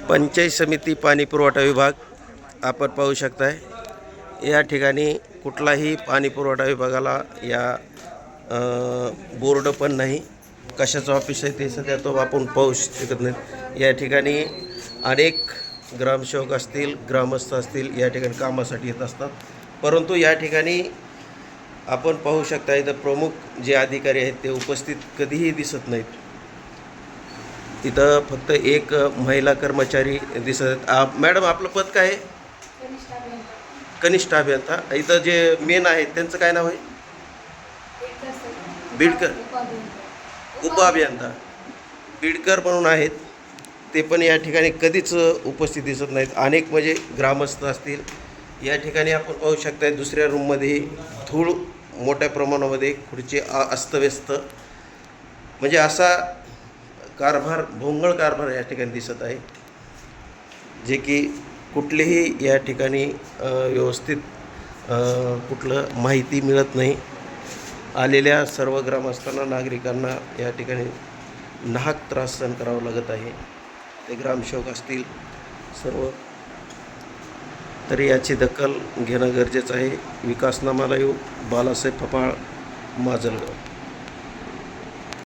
पंचायत समिती पाणी पुरवठा विभाग आपण पाहू शकताय। या ठिकाणी कुठलाही पाणी पुरवठा विभागाला या बोर्ड पण नाही, कशाचं ऑफिस आहे ते सध्या तो आपण पाहू शकत नाही। या ठिकाणी अनेक ग्रामसेवक असतील, ग्रामस्थ असतील, या ठिकाणी कामासाठी येत असतात, परंतु या ठिकाणी आपण पाहू शकता इथं प्रमुख जे अधिकारी आहेत ते उपस्थित कधीही दिसत नाहीत। इथं फक्त एक महिला कर्मचारी दिसत आहेत। मॅडम आपलं पद काय आहे? कनिष्ठ अभियंता। इथं जे मेन आहेत त्यांचं काय नाव आहे? बीडकर उपअभियंता बीडकर म्हणून आहेत, ते पण या ठिकाणी कधीच उपस्थित दिसत नाहीत। अनेक म्हणजे ग्रामस्थ असतील, या ठिकाणी आपण पाहू शकता दुसऱ्या रूममध्ये धूळ मोठ्या प्रमाणामध्ये, खुर्ची अस्तव्यस्त, म्हणजे असा कारभार, भोंगळ कारभार या ठिकाणी दिसत आहे, जे की कुठलेही या ठिकाणी व्यवस्थित कुठलं माहिती मिळत नाही। आलेल्या सर्व ग्रामस्थांना, नागरिकांना या ठिकाणी नाहक त्रास सहन करावा लागत आहे, ते ग्रामसेवक असतील सर्व। तरी याची दखल घेणं गरजेचं आहे। विकासनामा लाईव्ह, बालासाहेब फपाळ, माजलगाव।